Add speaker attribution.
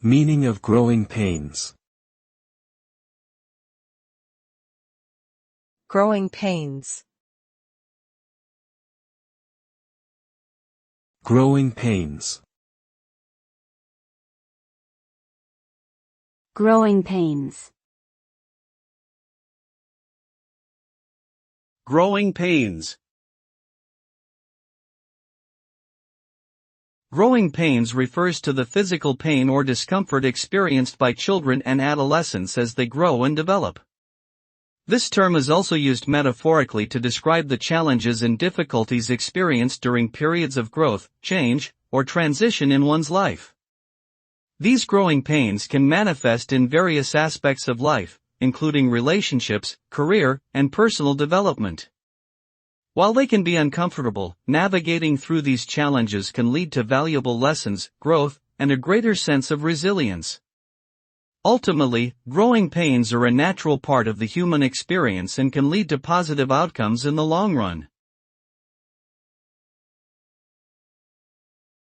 Speaker 1: Meaning of growing pains.
Speaker 2: Growing pains.
Speaker 1: Growing pains.
Speaker 3: Growing pains.
Speaker 4: Growing pains. Growing pains refers to the physical pain or discomfort experienced by children and adolescents as they grow and develop. This term is also used metaphorically to describe the challenges and difficulties experienced during periods of growth, change, or transition in one's life. These growing pains can manifest in various aspects of life, including relationships, career, and personal development. While they can be uncomfortable, navigating through these challenges can lead to valuable lessons, growth, and a greater sense of resilience. Ultimately, growing pains are a natural part of the human experience and can lead to positive outcomes in the long run.